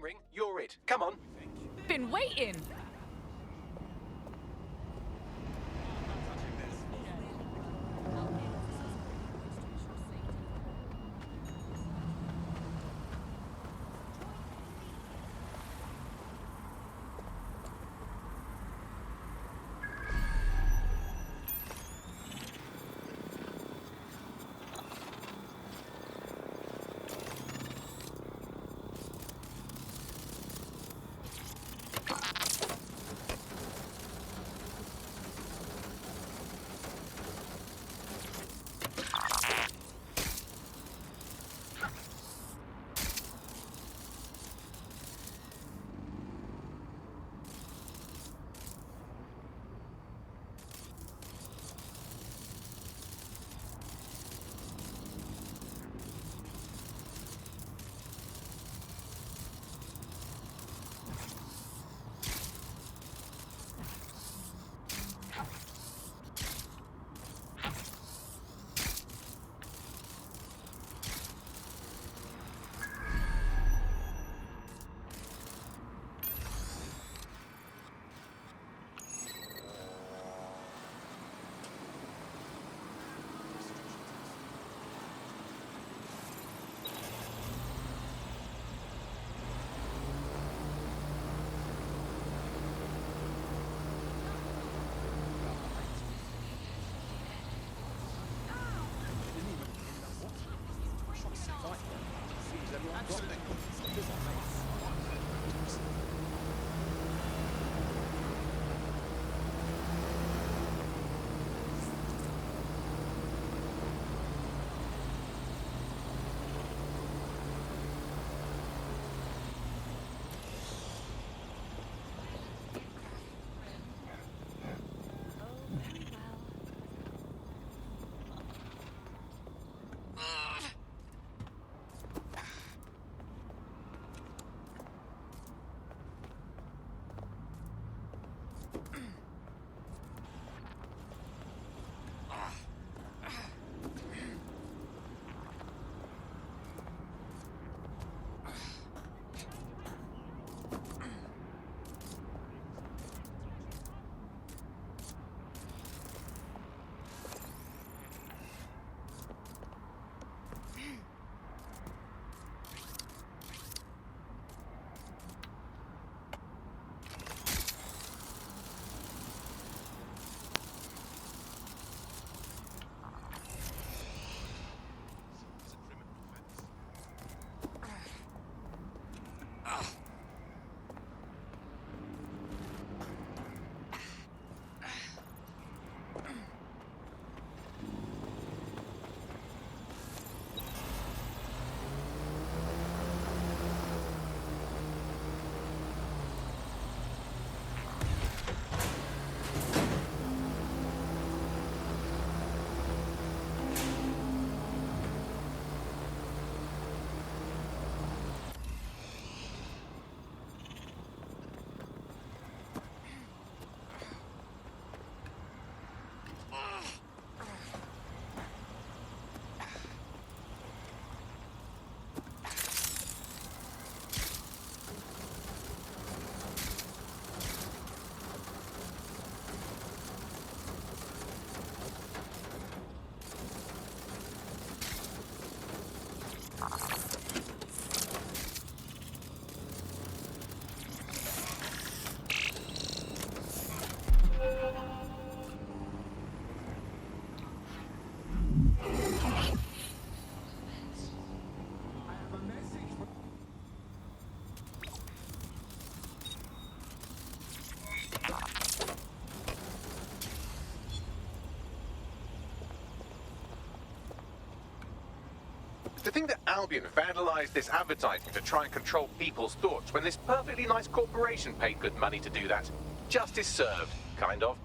wedding ring, you're it. Come on. Been waiting. To think that Albion vandalized this advertising to try and control people's thoughts when this perfectly nice corporation paid good money to do that. Justice served, kind of.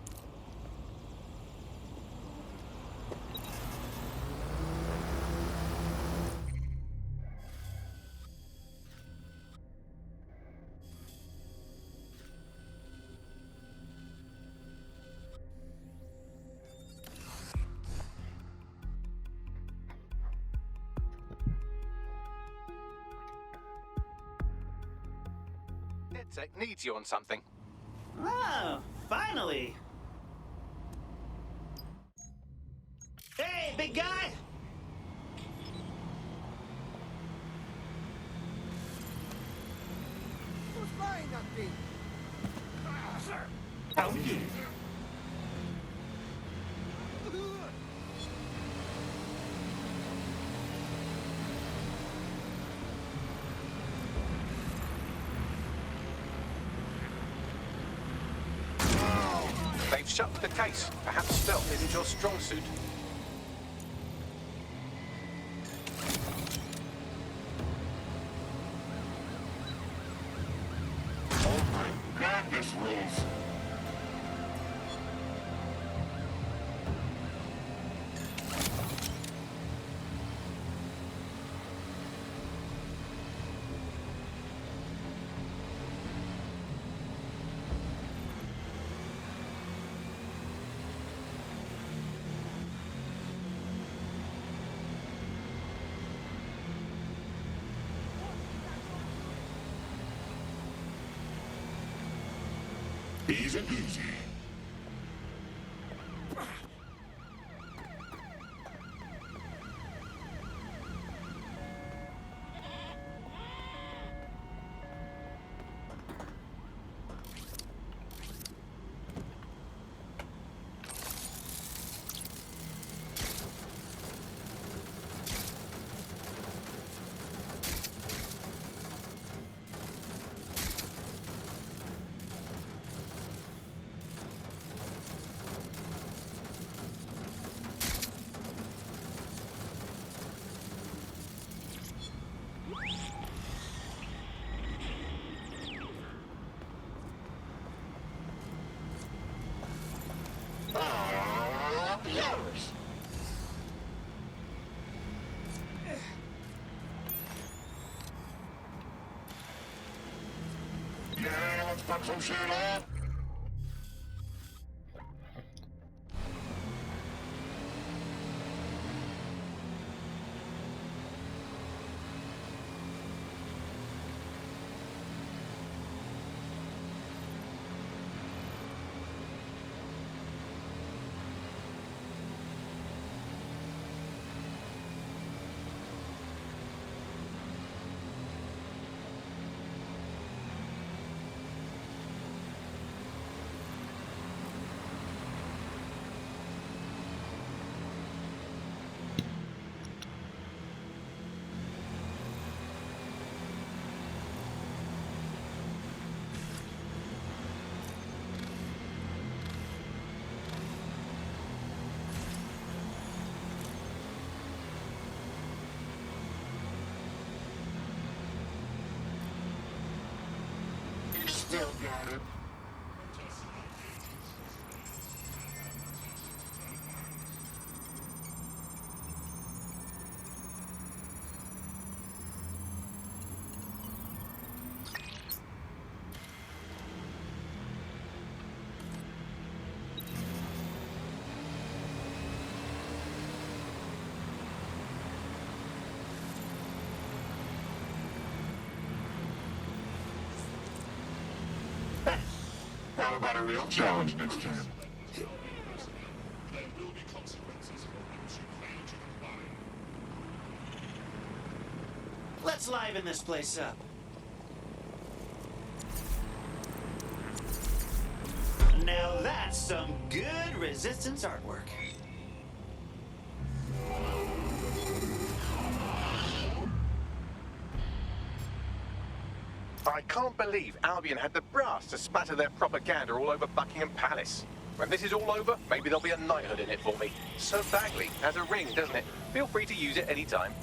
medtech needs you on something. Oh, finally! Hey, big guy! Who's flying that thing? Sir! How are you? They've shut the case. Perhaps stealth isn't your strong suit. Madness rules. Easy peasy. Yours. Yeah, let's put some shit on. Still got it. How about a real challenge next time? Let's liven this place up. Now that's some good resistance artwork. I can't believe Albion had the brass to spatter their propaganda all over Buckingham Palace. When this is all over, maybe there'll be a knighthood in it for me. Sir Bagley has a ring, doesn't it? Feel free to use it anytime.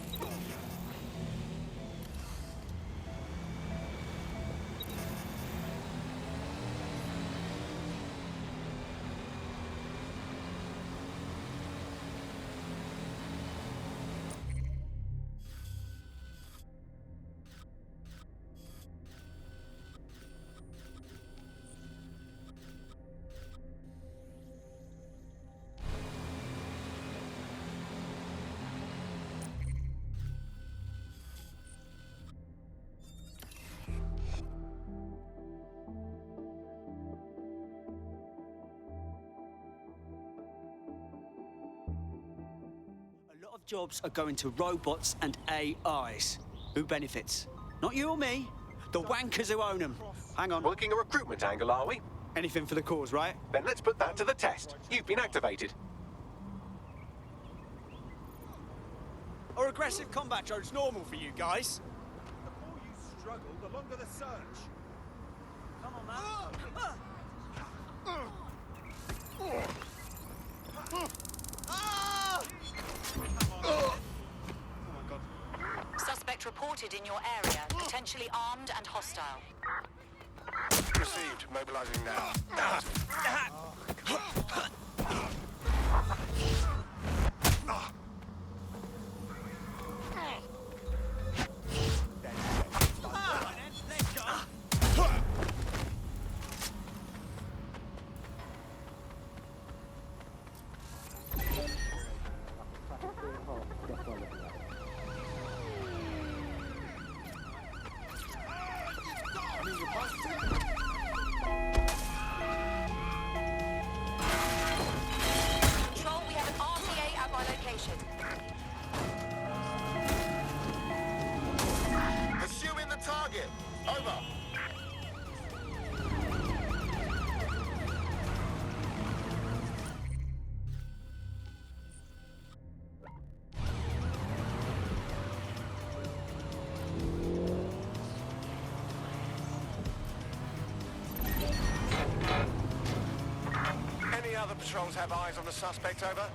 jobs are going to robots and AIs. Who benefits? Not you or me. The wankers who own them. Hang on. Working a recruitment angle, are we? Anything for the cause, right? Then let's put that to the test. You've been activated. Are aggressive combat drones normal for you guys? The more you struggle, the longer the search. Come on, man. Suspect reported in your area, potentially armed and hostile. Received. Mobilizing now. Control, we have an RTA at my location. Pursuing the target. Over. Any other patrols have eyes on the suspect? Over.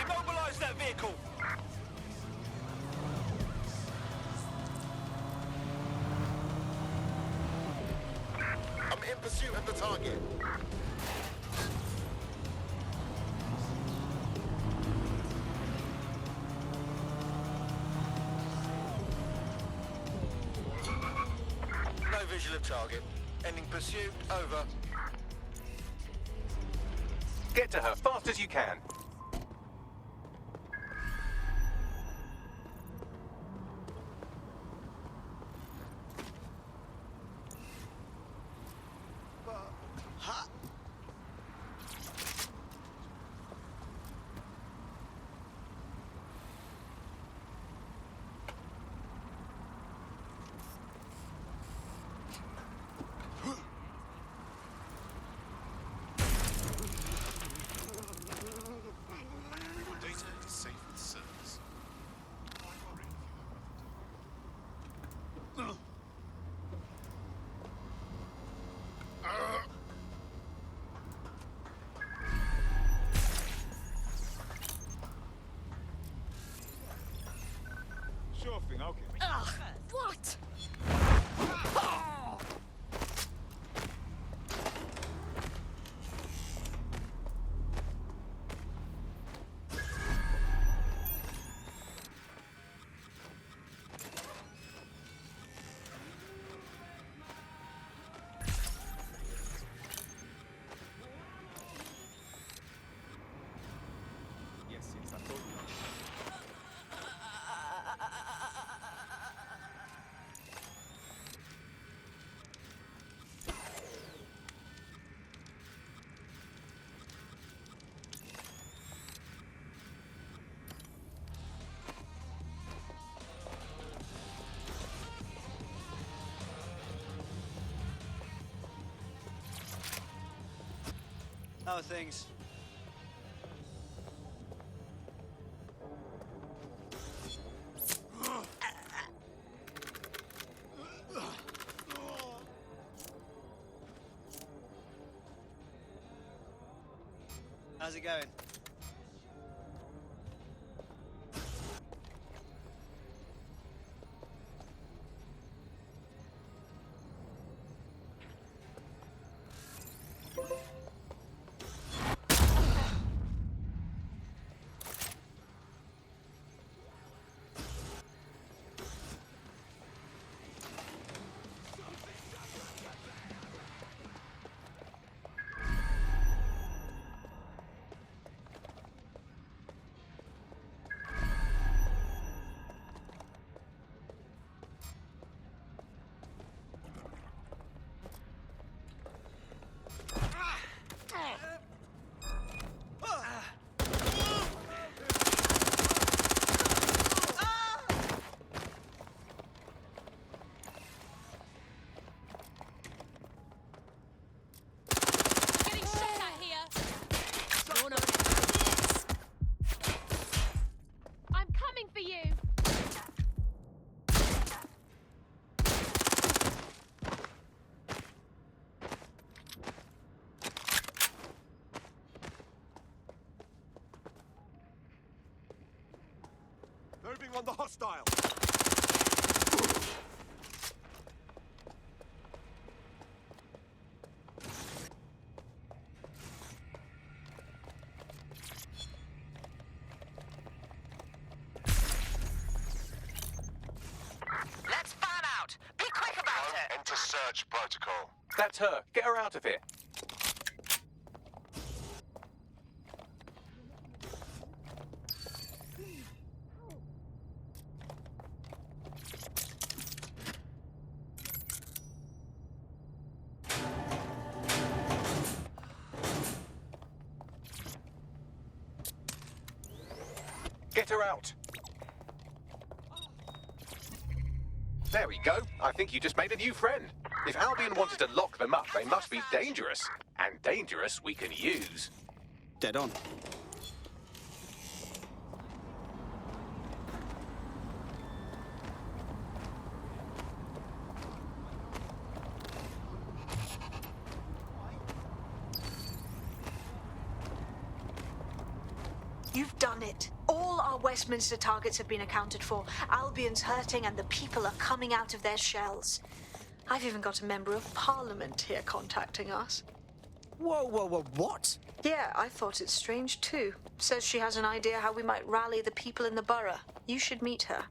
Immobilize that vehicle! I'm in pursuit of the target. No visual of target. Ending pursuit. Over. Get to her fast as you can. Your data is safe with servers. Why worry if you have Sure thing, okay. What? Yes, I told you. How are things? How's it going? Moving on the hostile. Let's fan out. Be quick about it. Enter search protocol. That's her. Get her out of here. Get her out. There we go. I think you just made a new friend. If Albion wanted to lock them up, they must be dangerous. And dangerous we can use. Dead on. You've done it. All our Westminster targets have been accounted for. Albion's hurting and the people are coming out of their shells. I've even got a member of Parliament here contacting us. Whoa, whoa, whoa, what? Yeah, I thought it strange too. Says she has an idea how we might rally the people in the borough. You should meet her.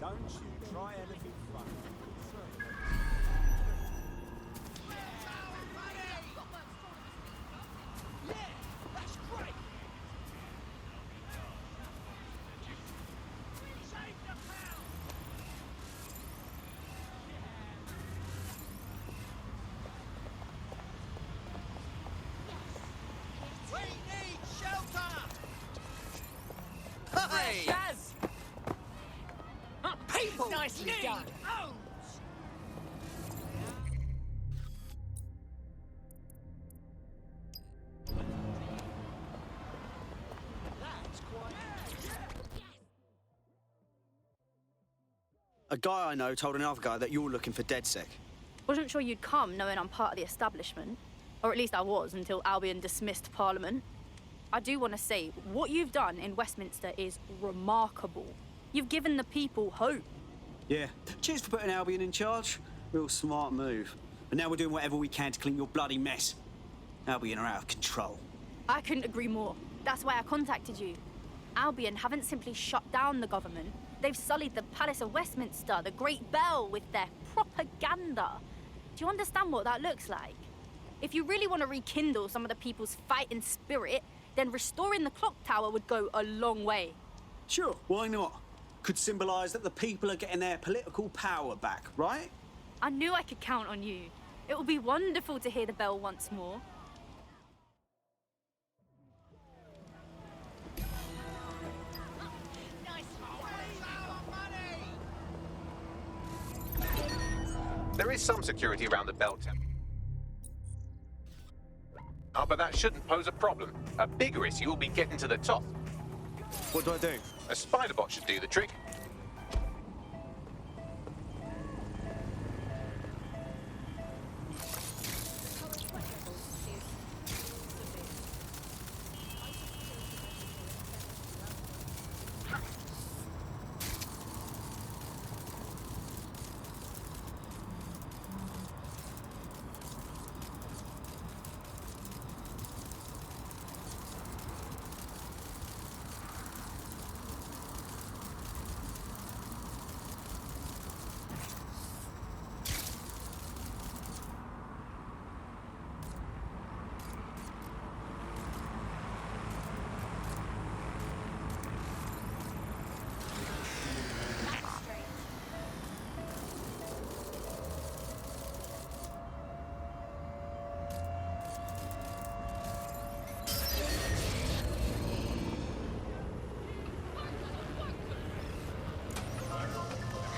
Don't you try anything funny. Nicely done. A guy I know told another guy that you're looking for DedSec. Wasn't sure you'd come knowing I'm part of the establishment. Or at least I was until Albion dismissed Parliament. I do want to say, what you've done in Westminster is remarkable. You've given the people hope. Yeah. Cheers for putting Albion in charge. Real smart move. And now we're doing whatever we can to clean your bloody mess. Albion are out of control. I couldn't agree more. That's why I contacted you. Albion haven't simply shut down the government. They've sullied the Palace of Westminster, the Great Bell, with their propaganda. Do you understand what that looks like? If you really want to rekindle some of the people's fighting spirit, then restoring the clock tower would go a long way. Sure, why not? Could symbolise that the people are getting their political power back, right? I knew I could count on you. It will be wonderful to hear the bell once more. There is some security around the belt tower. Oh, but that shouldn't pose a problem. A bigger issue will be getting to the top. What do I do? A spider bot should do the trick.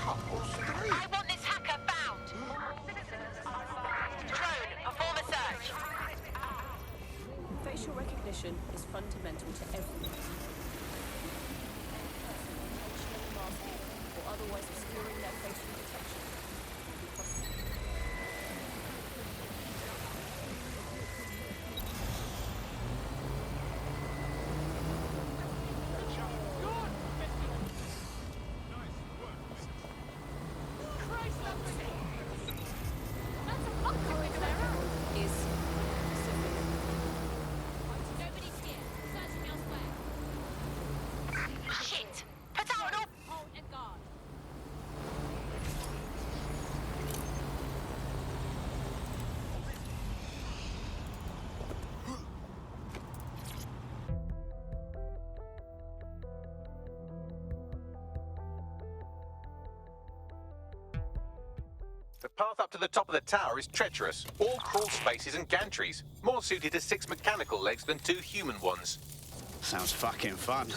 I want this hacker found. Drone, perform a search. Facial recognition is fundamental to everything. Masking or otherwise obscuring their facial detection will be prosecuted. Shit! Put out an The path up to the top of the tower is treacherous. All crawl spaces and gantries. More suited to 6 mechanical legs than 2 human ones. Sounds fucking fun.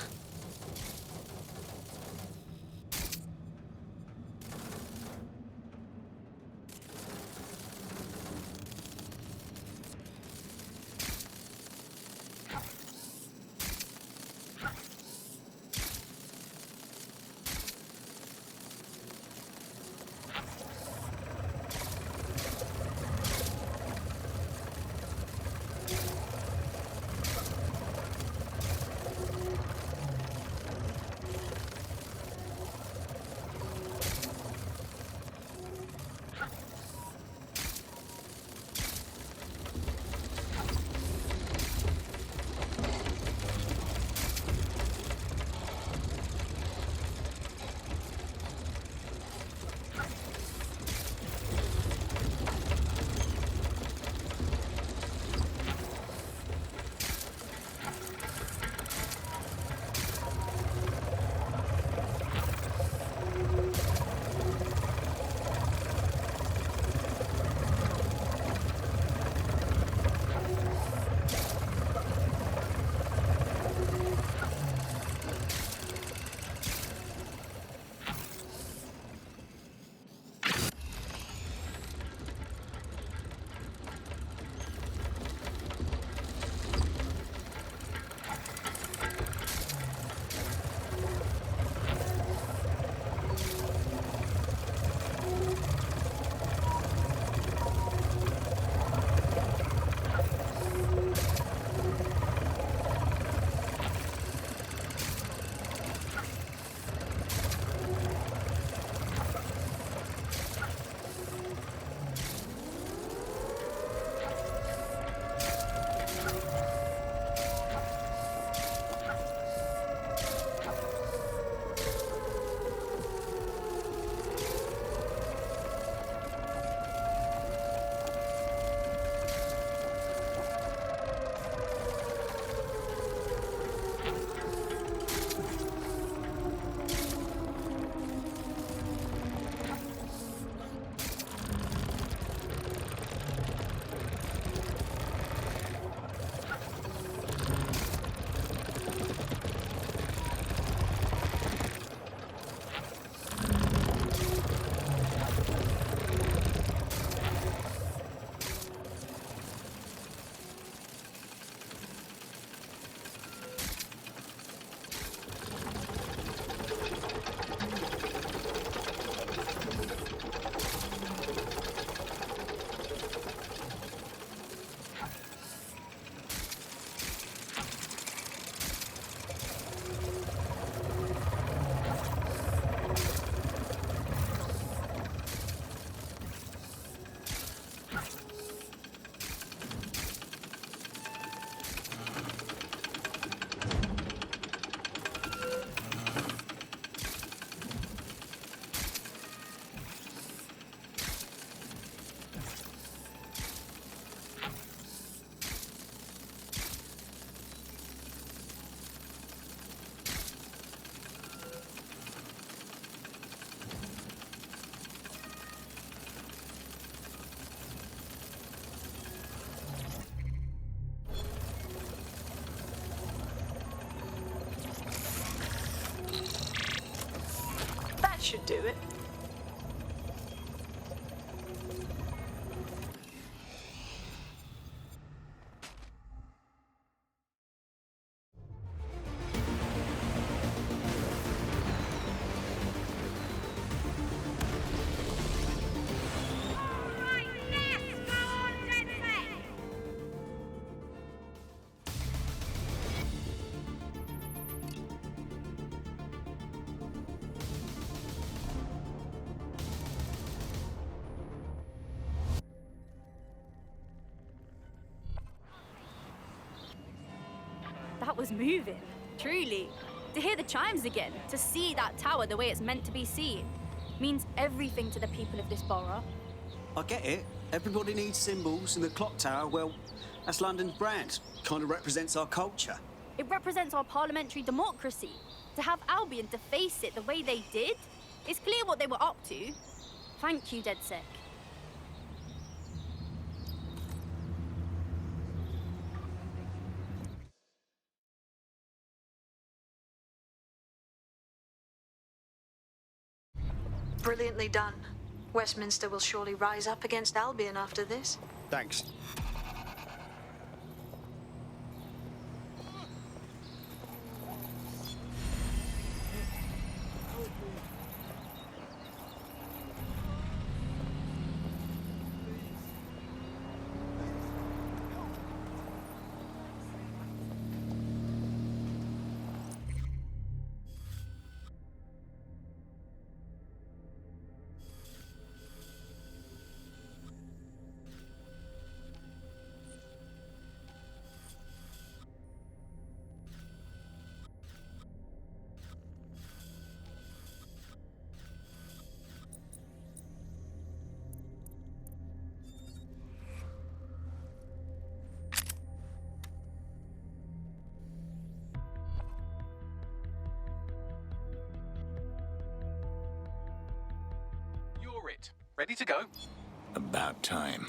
should do it. That was moving, truly. To hear the chimes again, to see that tower the way it's meant to be seen, means everything to the people of this borough. I get it. Everybody needs symbols, and the clock tower, well, that's London's brand. Kind of represents our culture. It represents our parliamentary democracy. To have Albion to face it the way they did, it's clear what they were up to. Thank you, DedSec. Brilliantly done. Westminster will surely rise up against Albion after this. Thanks. You're it. Ready to go? About time.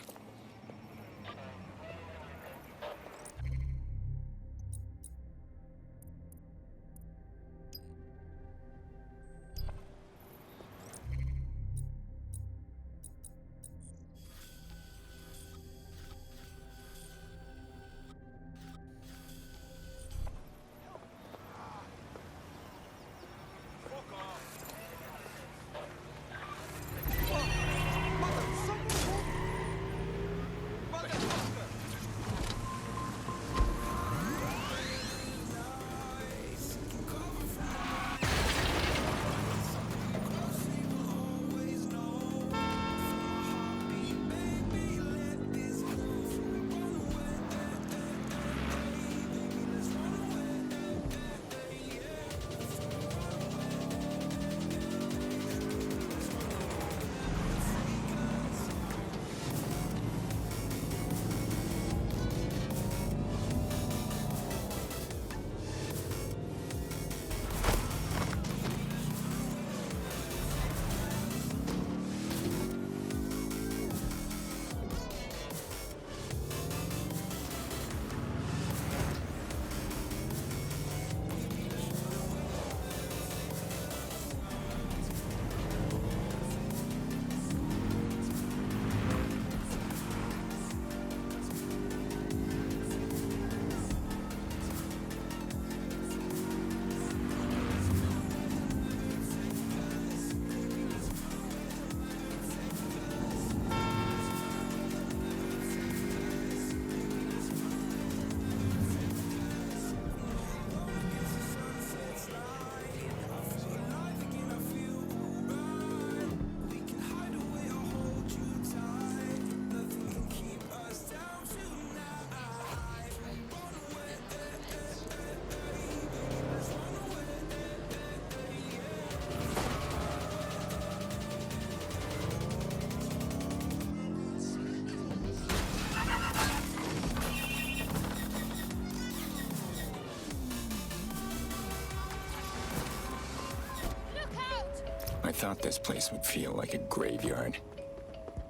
I thought this place would feel like a graveyard,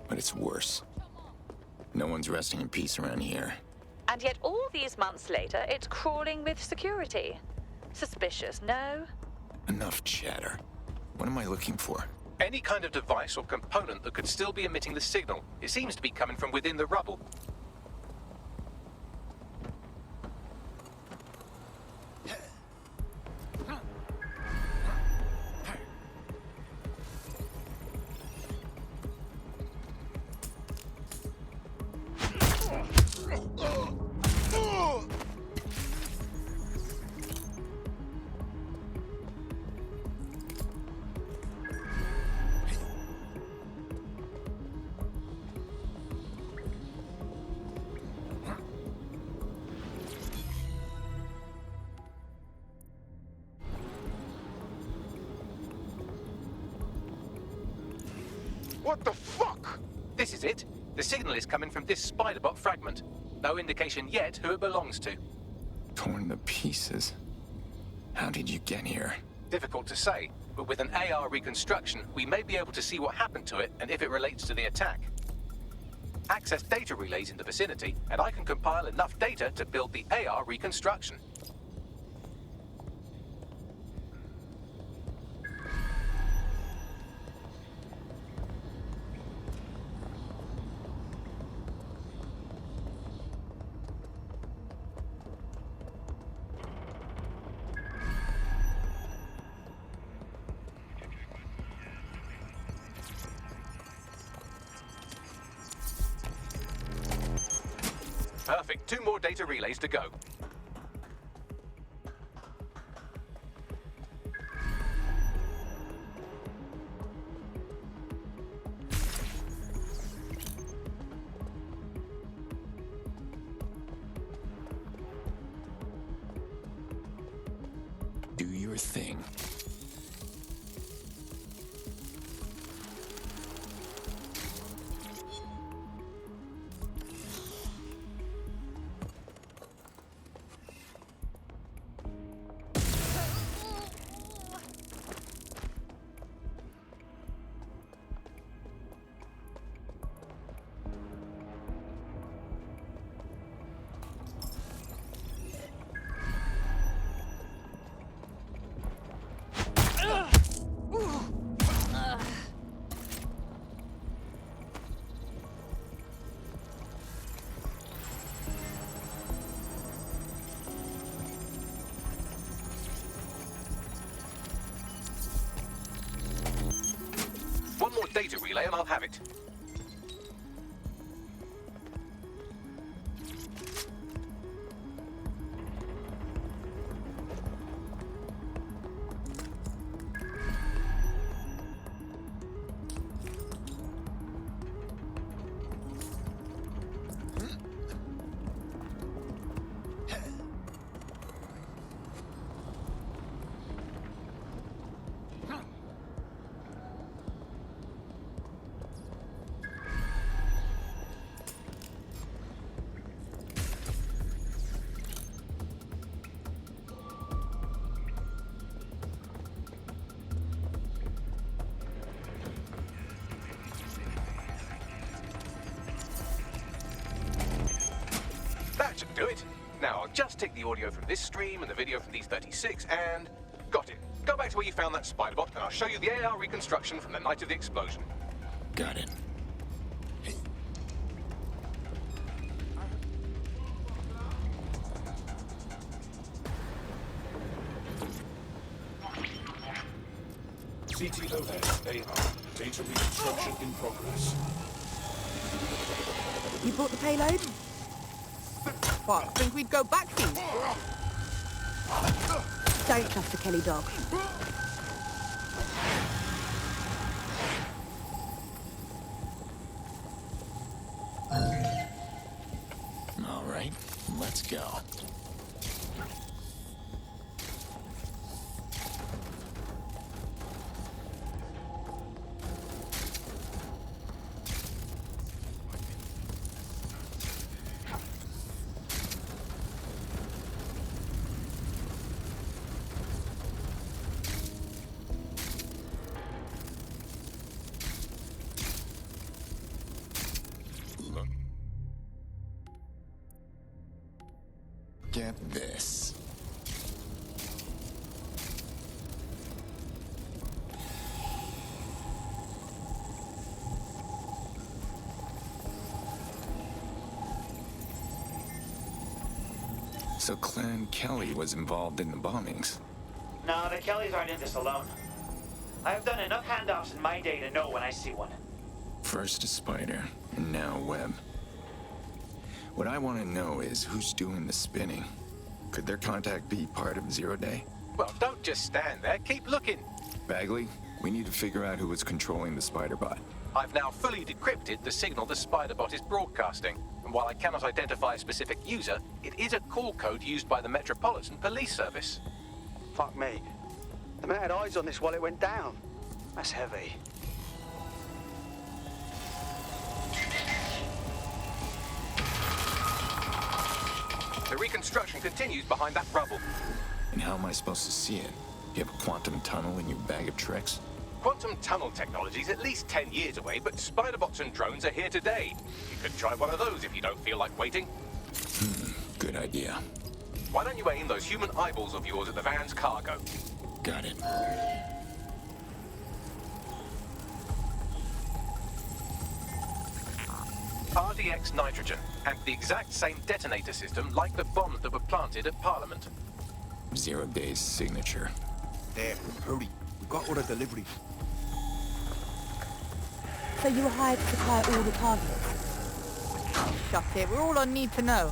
but it's worse. No one's resting in peace around here. And yet all these months later, it's crawling with security. Suspicious, no? Enough chatter. What am I looking for? Any kind of device or component that could still be emitting the signal. It seems to be coming from within the rubble. What the fuck? This is it. The signal is coming from this Spider-Bot fragment. No indication yet who it belongs to. Torn to pieces. How did you get here? Difficult to say, but with an AR reconstruction, we may be able to see what happened to it and if it relates to the attack. Access data relays in the vicinity, and I can compile enough data to build the AR reconstruction. Perfect. 2 more data relays to go. Do your thing. One more data relay and I'll have it. That should do it. Now, I'll just take the audio from this stream and the video from these 36 and... Got it. Go back to where you found that Spider-Bot and I'll show you the AR reconstruction from the night of the explosion. Got it. CTOS AR. Data reconstruction in progress. You brought the payload? What, think we'd go back for you? Don't trust the Kelly dog. All right, let's go. Get this. So Clan Kelly was involved in the bombings. No, the Kellys aren't in this alone. I've done enough handoffs in my day to know when I see one. First a spider, and now Webb. What I want to know is who's doing the spinning. Could their contact be part of Zero Day? Well, don't just stand there. Keep looking. Bagley, we need to figure out who was controlling the spider bot. I've now fully decrypted the signal the Spider-Bot is broadcasting. And while I cannot identify a specific user, it is a call code used by the Metropolitan Police Service. Fuck me. The man had eyes on this while it went down. That's heavy. The reconstruction continues behind that rubble. And how am I supposed to see it? Do you have a quantum tunnel in your bag of tricks? Quantum tunnel technology is at least 10 years away, but Spider-Bots and drones are here today. You could try one of those if you don't feel like waiting. Good idea. Why don't you aim those human eyeballs of yours at the van's cargo? Got it. RDX nitrogen, and the exact same detonator system like the bombs that were planted at Parliament. Zero Day's signature. There, hurry. We've got all the deliveries. So you were hired to supply all the targets? Shut it, we're all on need to know.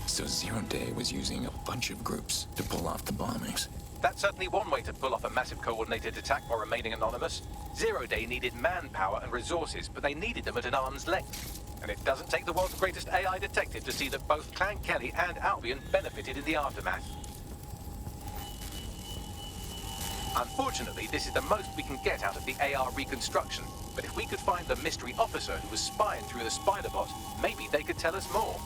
So Zero Day was using a bunch of groups to pull off the bombings. That's certainly one way to pull off a massive coordinated attack while remaining anonymous. Zero Day needed manpower and resources, but they needed them at an arm's length. And it doesn't take the world's greatest AI detective to see that both Clan Kelly and Albion benefited in the aftermath. Unfortunately, this is the most we can get out of the AR reconstruction. But if we could find the mystery officer who was spying through the Spider-Bot, maybe they could tell us more.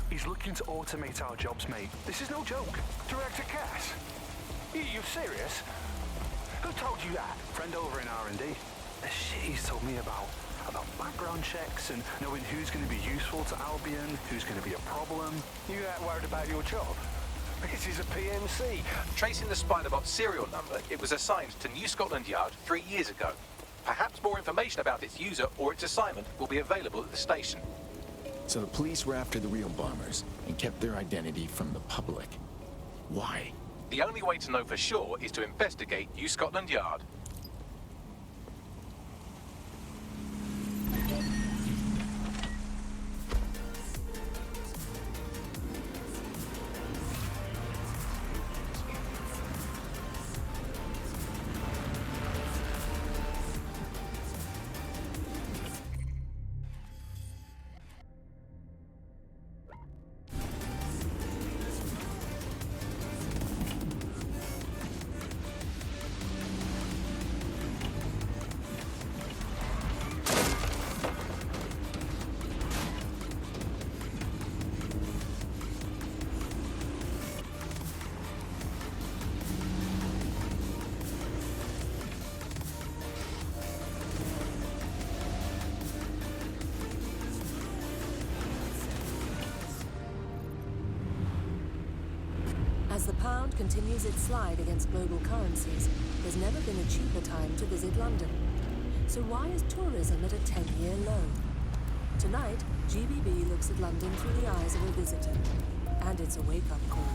He's looking to automate our jobs, mate. This is no joke. Director Cass? You serious? Who told you that? Friend over in R&D. The shit he's told me about background checks and knowing who's going to be useful to Albion, who's going to be a problem. You that worried about your job? This is a PMC. Tracing the Spider-Bot serial number, it was assigned to New Scotland Yard 3 years ago. Perhaps more information about its user or its assignment will be available at the station. So the police were after the real bombers and kept their identity from the public. Why? The only way to know for sure is to investigate New Scotland Yard. As the pound continues its slide against global currencies, there's never been a cheaper time to visit London. So why is tourism at a 10-year low? Tonight, GBB looks at London through the eyes of a visitor. And it's a wake-up call.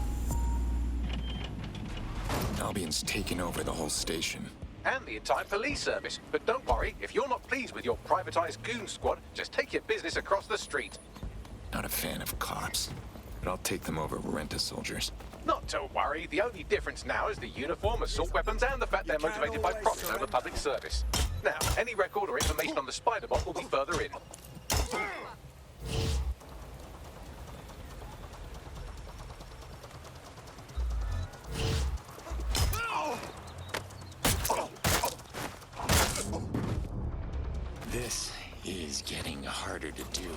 Albion's taken over the whole station. And the entire police service. But don't worry, if you're not pleased with your privatized goon squad, just take your business across the street. Not a fan of cops, but I'll take them over Renta soldiers. Not to worry, the only difference now is the uniform, assault weapons, and the fact they're motivated by profit over public service. Now, any record or information on the Spider-Bot will be further in. This is getting harder to do.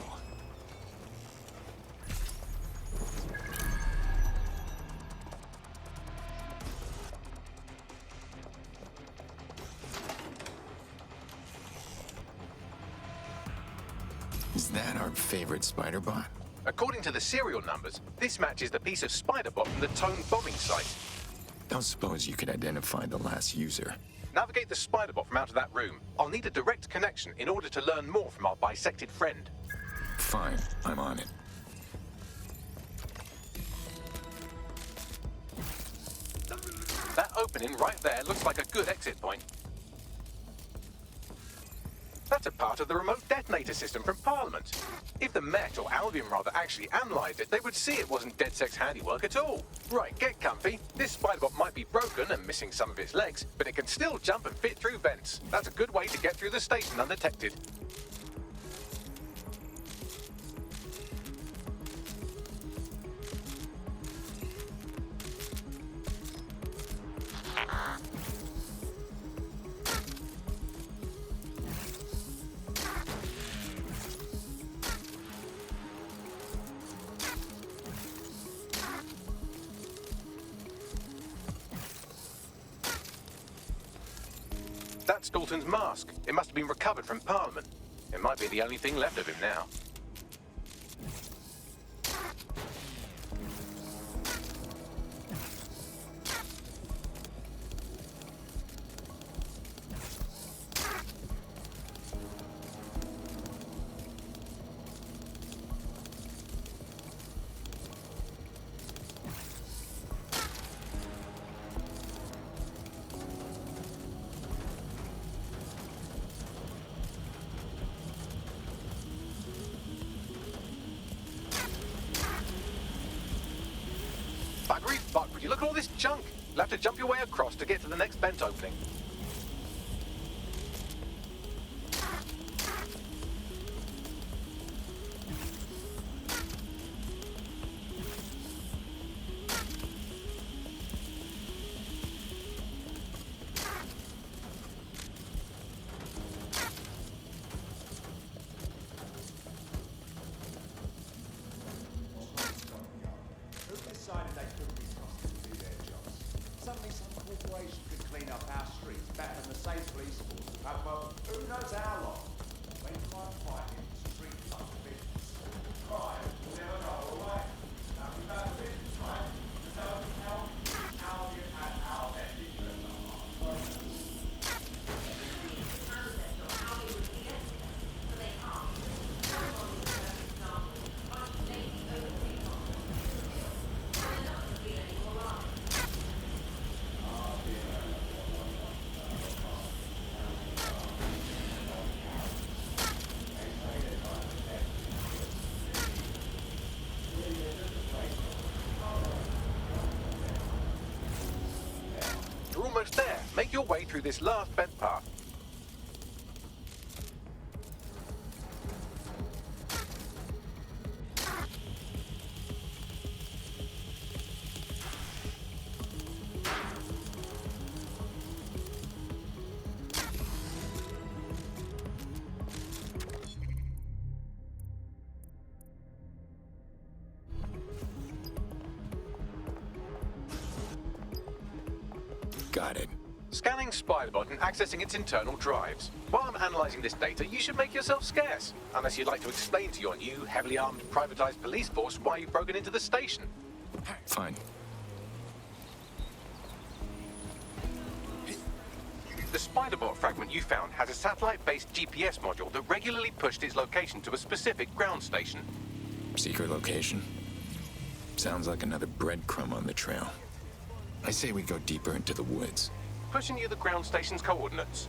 Is that our favorite Spider-Bot? According to the serial numbers, this matches the piece of Spider-Bot from the Tone bombing site. Don't suppose you could identify the last user? Navigate the Spider-Bot from out of that room. I'll need a direct connection in order to learn more from our bisected friend. Fine, I'm on it. That opening right there looks like a good exit point. That's a part of the remote detonator system from Parliament. If the Met, or Albion rather, actually analysed it, they would see it wasn't DedSec's handiwork at all. Right, get comfy. This Spider-Bot might be broken and missing some of its legs, but it can still jump and fit through vents. That's a good way to get through the station undetected. That's Dalton's mask. It must have been recovered from Parliament. It might be the only thing left of him now. Buggery fuck, would you look at all this junk? You'll have to jump your way across to get to the next vent opening. Suddenly some corporation could clean up our streets better than the state police force. Well, who knows how long? When crime fighting in the street such a business. Crime will never go away. Nothing about the business, right? The telephone help, Albion and our ethic. You're almost there. Make your way through this last vent path. Got it. Scanning Spider-Bot and accessing its internal drives. While I'm analysing this data, you should make yourself scarce. Unless you'd like to explain to your new, heavily armed, privatised police force why you've broken into the station. Fine. The Spider-Bot fragment you found has a satellite-based GPS module that regularly pushed its location to a specific ground station. Secret location? Sounds like another breadcrumb on the trail. I say we go deeper into the woods. Pushing you the ground station's coordinates.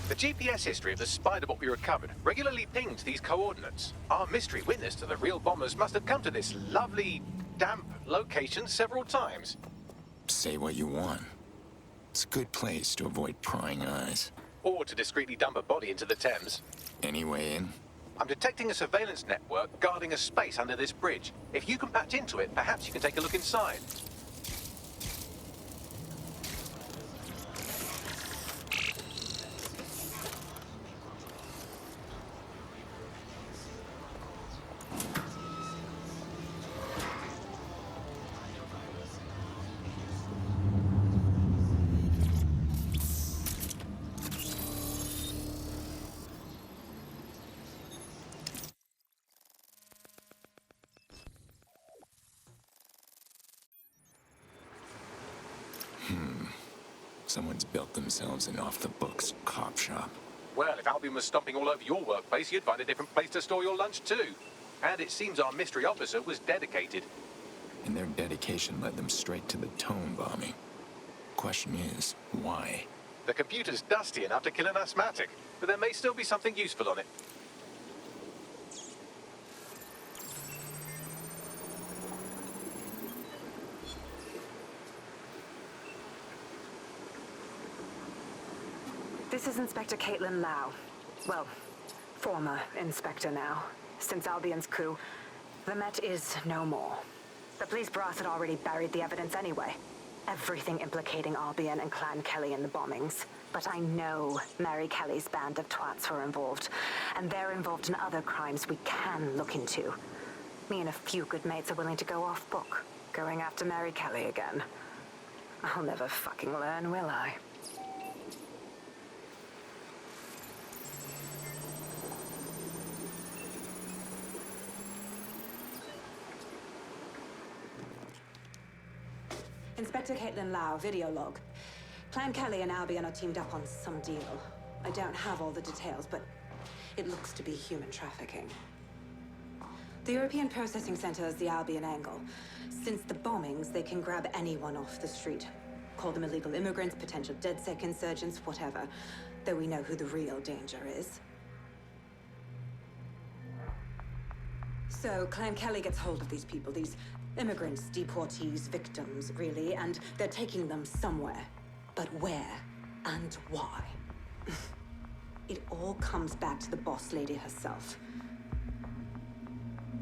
The GPS history of the spider bot we recovered regularly pinged these coordinates. Our mystery witness to the real bombers must have come to this lovely, damp location several times. Say what you want. It's a good place to avoid prying eyes. Or to discreetly dump a body into the Thames. Any way in? I'm detecting a surveillance network guarding a space under this bridge. If you can patch into it, perhaps you can take a look inside. Someone's built themselves an off-the-books cop shop. Well, if Albion was stomping all over your workplace, you'd find a different place to store your lunch too. And it seems our mystery officer was dedicated. And their dedication led them straight to the Tone bombing. Question is, why? The computer's dusty enough to kill an asthmatic, but there may still be something useful on it. This is Inspector Caitlin Lau. Well, former Inspector now. Since Albion's coup, the Met is no more. The police brass had already buried the evidence anyway. Everything implicating Albion and Clan Kelly in the bombings. But I know Mary Kelly's band of twats were involved, and they're involved in other crimes we can look into. Me and a few good mates are willing to go off book, going after Mary Kelly again. I'll never fucking learn, will I? Inspector Caitlin Lau, video log. Clan Kelly and Albion are teamed up on some deal. I don't have all the details, but it looks to be human trafficking. The European Processing Center is the Albion angle. Since the bombings, they can grab anyone off the street. Call them illegal immigrants, potential DedSec insurgents, whatever. Though we know who the real danger is. So, Clan Kelly gets hold of these people, these immigrants, deportees, victims, really, and they're taking them somewhere. But where and why? It all comes back to the boss lady herself.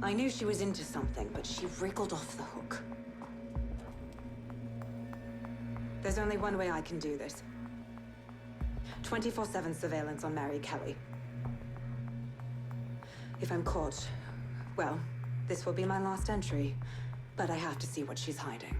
I knew she was into something, but she wriggled off the hook. There's only one way I can do this. 24/7 surveillance on Mary Kelly. If I'm caught, well, this will be my last entry. But I have to see what she's hiding.